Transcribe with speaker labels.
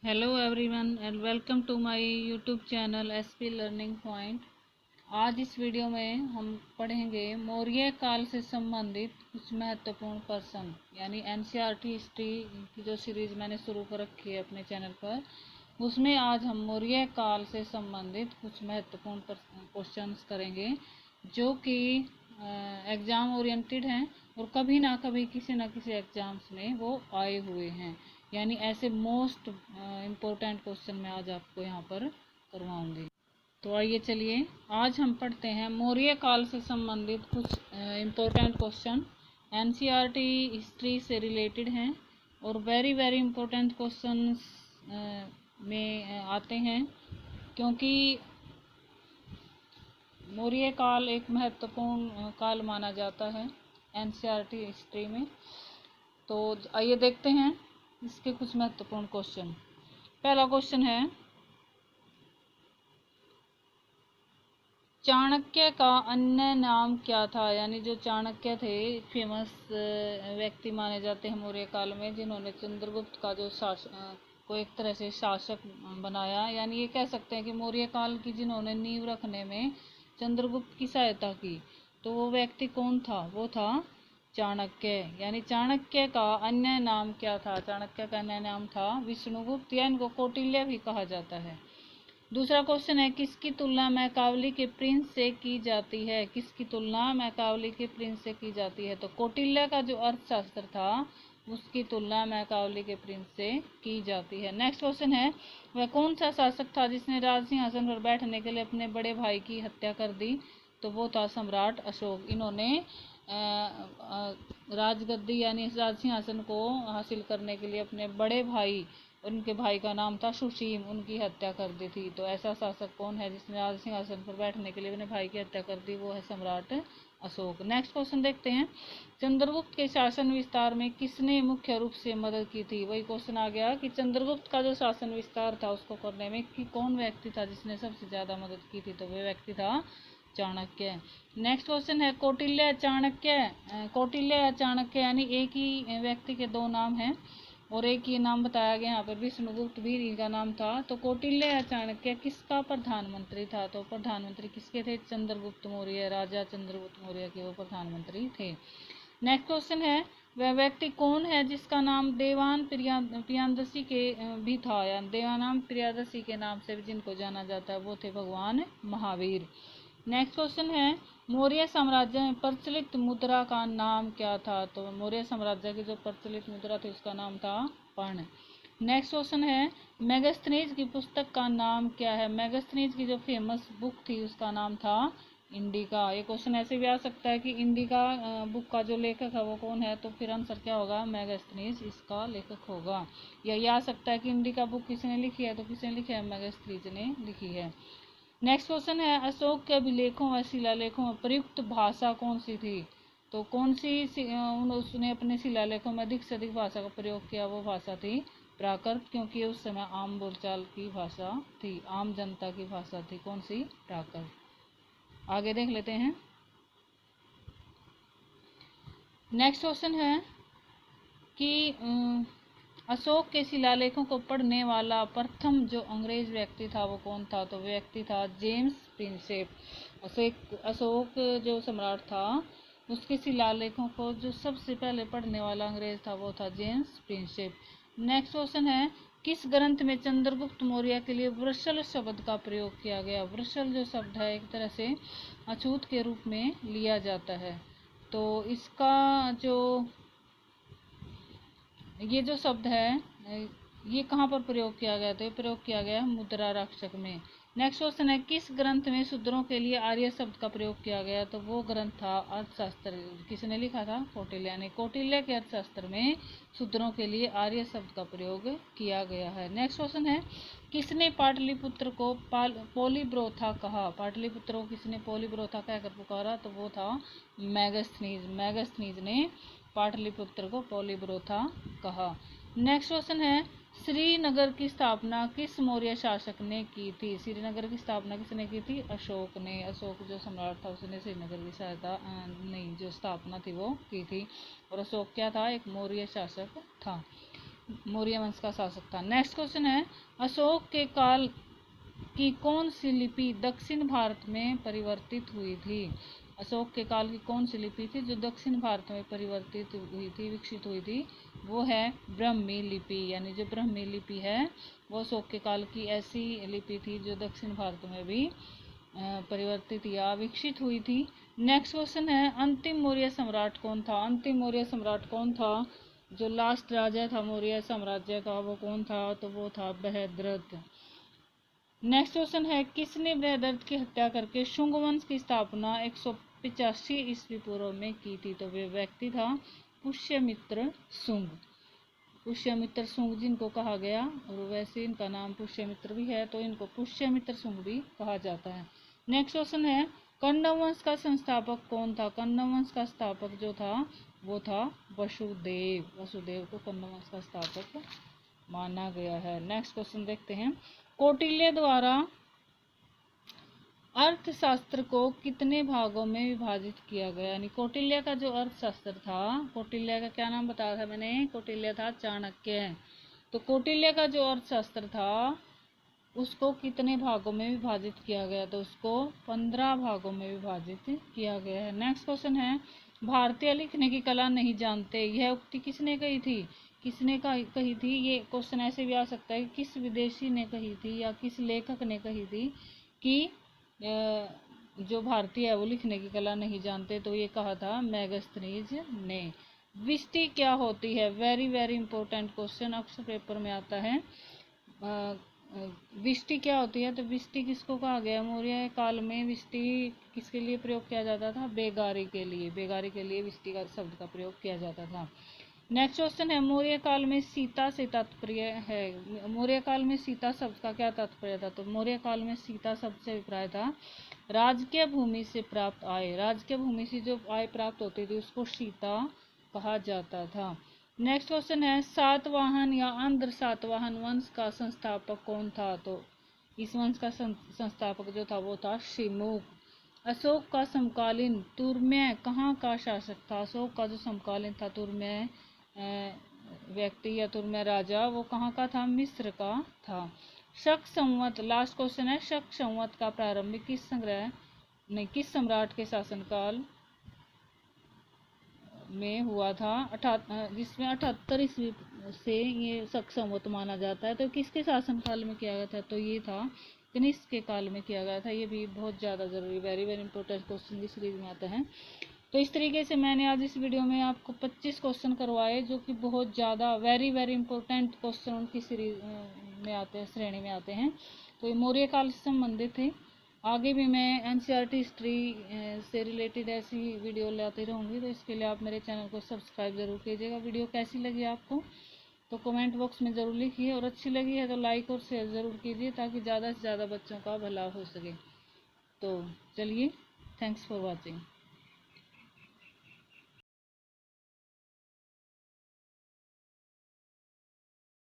Speaker 1: Hello everyone and welcome to my YouTube channel SP learning point. आज इस video में हम पढ़ेंगे मौर्य काल से संबंधित कुछ महत्वपूर्ण पर्सन, यानी एनसीईआरटी हिस्ट्री की जो सीरीज मैंने शुरू कर रखी है अपने चैनल पर, उसमें आज हम मौर्य काल से संबंधित कुछ महत्वपूर्ण क्वेश्चंस करेंगे जो कि एग्ज़ाम ओरिएंटेड हैं और कभी ना कभी किसी न किसी एग्ज़ाम्स में वो आए हुए हैं। यानी ऐसे मोस्ट इम्पोर्टेंट क्वेश्चन मैं आज आपको यहाँ पर करवाऊंगी। तो आइए चलिए आज हम पढ़ते हैं मौर्य काल से संबंधित कुछ इम्पोर्टेंट क्वेश्चन। एनसीईआरटी हिस्ट्री से रिलेटेड हैं और वेरी वेरी इम्पोर्टेंट क्वेश्चन में आते हैं, क्योंकि मौर्य काल एक महत्वपूर्ण काल माना जाता है एनसीईआरटी हिस्ट्री में। तो आइए देखते हैं इसके कुछ महत्वपूर्ण क्वेश्चन। पहला क्वेश्चन है, चाणक्य का अन्य नाम क्या था? यानी जो चाणक्य थे फेमस व्यक्ति माने जाते हैं मौर्य काल में, जिन्होंने चंद्रगुप्त का जो को एक तरह से शासक बनाया। यानी ये कह सकते हैं कि मौर्य काल की जिन्होंने नींव रखने में चंद्रगुप्त की सहायता की, तो वो व्यक्ति कौन था? वो था चाणक्य। यानी चाणक्य का अन्य नाम क्या था? चाणक्य का अन्य नाम था विष्णुगुप्त, या इनको कौटिल्य भी कहा जाता है। दूसरा क्वेश्चन है, किसकी तुलना मैकावली के प्रिंस से की जाती है? किसकी तुलना मैकावली के प्रिंस से की जाती है? तो कौटिल्य का जो अर्थशास्त्र था उसकी तुलना मैकावली के प्रिंस से की जाती है। नेक्स्ट क्वेश्चन है, वह कौन सा शासक था जिसने राज सिंहासन पर बैठने के लिए अपने बड़े भाई की हत्या कर दी? तो वो था सम्राट अशोक। इन्होंने राजगद्दी यानी राज सिंहासन को हासिल करने के लिए अपने बड़े भाई, उनके भाई का नाम था सुशीम, उनकी हत्या कर दी थी। तो ऐसा शासक कौन है जिसने राज सिंहासन पर बैठने के लिए अपने भाई की हत्या कर दी? वो है सम्राट अशोक। नेक्स्ट क्वेश्चन देखते हैं, चंद्रगुप्त के शासन विस्तार में किसने मुख्य रूप से मदद की थी? वही क्वेश्चन आ गया कि चंद्रगुप्त का जो शासन विस्तार था उसको करने में कि कौन व्यक्ति था जिसने सबसे ज्यादा मदद की थी? तो वह व्यक्ति था चाणक्य। नेक्स्ट क्वेश्चन है, कौटिल्य चाणक्य, कौटिल्य या चाणक्य यानी एक ही व्यक्ति के दो नाम हैं और एक ही नाम बताया गया यहाँ पर, विष्णुगुप्त भी इनका नाम था। तो कौटिल्य या चाणक्य किसका प्रधानमंत्री था? तो प्रधानमंत्री किसके थे? चंद्रगुप्त मौर्य, राजा चंद्रगुप्त मौर्य के वो प्रधानमंत्री थे। नेक्स्ट क्वेश्चन है, वह व्यक्ति कौन है जिसका नाम देवान प्रियादशी के भी था? या देवानाम प्रियादशी के नाम से भी जिनको जाना जाता है वो थे भगवान महावीर। नेक्स्ट क्वेश्चन है, मौर्य साम्राज्य में प्रचलित मुद्रा का नाम क्या था? तो मौर्य साम्राज्य की जो प्रचलित मुद्रा थी उसका नाम था पर्ण। नेक्स्ट क्वेश्चन है, मेगास्थनीज की पुस्तक का नाम क्या है? मेगास्थनीज की जो फेमस बुक थी उसका नाम था इंडिका। ये क्वेश्चन ऐसे भी आ सकता है कि इंडिका बुक का जो लेखक है वो कौन है? तो फिर आंसर क्या होगा? मेगास्थनीज इसका लेखक होगा। या ये आ सकता है कि इंडिका बुक किसने लिखी है? तो किसने लिखी है? मेगास्थनीज ने लिखी है। नेक्स्ट क्वेश्चन है, अशोक के अभिलेखों व शिलालेखों में प्रयुक्त भाषा कौन सी थी? तो कौन सी उसने अपने शिलालेखों में अधिक से अधिक भाषा का प्रयोग किया? वो भाषा थी प्राकृत, क्योंकि उस समय आम बोलचाल की भाषा थी, आम जनता की भाषा थी। कौन सी? प्राकृत। आगे देख लेते हैं। नेक्स्ट क्वेश्चन है कि अशोक के शिलालेखों को पढ़ने वाला प्रथम जो अंग्रेज व्यक्ति था वो कौन था? तो व्यक्ति था जेम्स प्रिंसेप। अशोक जो सम्राट था उसके शिलालेखों को जो सबसे पहले पढ़ने वाला अंग्रेज था वो था जेम्स प्रिंसेप। नेक्स्ट क्वेश्चन है, किस ग्रंथ में चंद्रगुप्त मौर्य के लिए वृषल शब्द का प्रयोग किया गया? वृषल जो शब्द है एक तरह से अछूत के रूप में लिया जाता है। तो इसका जो ये जो शब्द है ये कहाँ पर प्रयोग किया गया? तो ये प्रयोग किया गया मुद्रा रक्षक में। नेक्स्ट क्वेश्चन है, किस ग्रंथ में शूद्रों के लिए आर्य शब्द का प्रयोग किया गया? तो वो ग्रंथ था अर्थशास्त्र। किसने लिखा था? कौटिल्य ने। कौटिल्य के अर्थशास्त्र में शूद्रों के लिए आर्य शब्द का प्रयोग किया गया है। नेक्स्ट क्वेश्चन है, किसने पाटलिपुत्र को पोलिब्रोथा कहा? पाटलिपुत्र को किसने पोलिब्रोथा कहकर पुकारा? तो वो था मेगास्थनीज। मेगास्थनीज ने पाटलिपुत्र को पोलिब्रोथा कहा। नेक्स्ट क्वेश्चन है, श्रीनगर की स्थापना किस मौर्य शासक ने की थी? श्रीनगर की स्थापना किसने की थी? अशोक ने। अशोक जो सम्राट था उसने श्रीनगर की सहायता नहीं जो स्थापना थी वो की थी। और अशोक क्या था? एक मौर्य शासक था। मौर्य वंश का शासक था। नेक्स्ट क्वेश्चन है, अशोक के काल की कौन सी लिपि दक्षिण भारत में परिवर्तित हुई थी? अशोक के काल की कौन सी लिपि थी जो दक्षिण भारत में परिवर्तित हुई थी, विकसित हुई थी? वो है ब्राह्मी लिपि। यानी जो ब्राह्मी लिपि है वो अशोक के काल की ऐसी लिपि थी जो दक्षिण भारत में भी परिवर्तित या विकसित हुई थी। नेक्स्ट क्वेश्चन है, अंतिम मौर्य सम्राट कौन था? अंतिम मौर्य सम्राट कौन था? जो लास्ट राजा था मौर्य साम्राज्य का वो कौन था? तो वो था बृहद्रथ। नेक्स्ट क्वेश्चन है, किसने बृहद्रथ की हत्या करके शुंग वंश की स्थापना 185 ईस्वी पूर्व में की थी? तो वे व्यक्ति था पुष्यमित्र शुंग। पुष्यमित्र शुंग जिनको कहा गया, और वैसे इनका नाम पुष्यमित्र भी है तो इनको पुष्यमित्र शुंग भी कहा जाता है। नेक्स्ट क्वेश्चन है, कण्व वंश का संस्थापक कौन था? कण्व वंश का स्थापक जो था वो था वसुदेव। वसुदेव को कण्व वंश का स्थापक माना गया है। नेक्स्ट क्वेश्चन देखते हैं, कौटिल्य द्वारा अर्थशास्त्र को कितने भागों में विभाजित किया गया? यानी कौटिल्य का जो अर्थशास्त्र था, कौटिल्य का क्या नाम बताया था मैंने? कौटिल्य था चाणक्य। तो कौटिल्य का जो अर्थशास्त्र था उसको कितने भागों में विभाजित किया गया? तो उसको 15 भागों में विभाजित किया गया है। नेक्स्ट क्वेश्चन है, भारतीय लिखने की कला नहीं जानते, यह उक्ति किसने कही थी? किसने कही थी? ये क्वेश्चन ऐसे भी आ सकता है कि किस विदेशी ने कही थी या किस लेखक ने कही थी कि जो भारतीय है वो लिखने की कला नहीं जानते? तो ये कहा था मेगास्थनीज ने। विष्टि क्या होती है? वेरी वेरी इंपॉर्टेंट क्वेश्चन, अक्सर पेपर में आता है। विष्टि क्या होती है? तो विष्टि किसको कहा गया? मौर्य काल में विष्टि किसके लिए प्रयोग किया जाता था? बेगारी के लिए। बेगारी के लिए विष्टि का शब्द का प्रयोग किया जाता था। नेक्स्ट क्वेश्चन है, मौर्य काल में सीता से तात्पर्य है। मौर्य काल में सीता शब्द का क्या तात्पर्य था? तो मौर्य काल में सीता शब्द से अभिप्राय था राजकीय भूमि से प्राप्त आय। राजकीय भूमि से जो आय प्राप्त होती थी उसको सीता कहा जाता था। नेक्स्ट क्वेश्चन है, सातवाहन या आंध्र सातवाहन वंश का संस्थापक कौन था? तो इस वंश का संस्थापक जो था वो था शिमुक। अशोक का समकालीन तुर्म्य कहाँ का शासक था? अशोक का जो समकालीन था तुर्म्य व्यक्ति या तुर्म्य राजा वो कहाँ का था? मिस्र का था। शक संवत, लास्ट क्वेश्चन है, शक संवत का प्रारंभ किस सम्राट के शासनकाल में हुआ था? जिसमें 78 ईस्वी से ये शक संवत माना जाता है। तो किसके शासनकाल में किया गया था? तो ये था कनिष्क के काल में किया गया था। ये भी बहुत ज़्यादा जरूरी, वेरी वेरी इंपॉर्टेंट क्वेश्चन इस सीरीज में आता है। तो इस तरीके से मैंने आज इस वीडियो में आपको 25 क्वेश्चन करवाए जो कि बहुत ज़्यादा वेरी वेरी इंपॉर्टेंट क्वेश्चन उनकी सीरीज में आते हैं, श्रेणी में आते हैं। तो ये मौर्य काल से संबंधित थे। आगे भी मैं एनसीईआरटी हिस्ट्री से रिलेटेड ऐसी वीडियो लाती रहूँगी। तो इसके लिए आप मेरे चैनल को सब्सक्राइब ज़रूर कीजिएगा। वीडियो कैसी लगी आपको तो कमेंट बॉक्स में ज़रूर लिखिए, और अच्छी लगी है तो लाइक और शेयर ज़रूर कीजिए ताकि ज़्यादा से ज़्यादा बच्चों का भला हो सके। तो चलिए, थैंक्स फॉर वॉचिंग।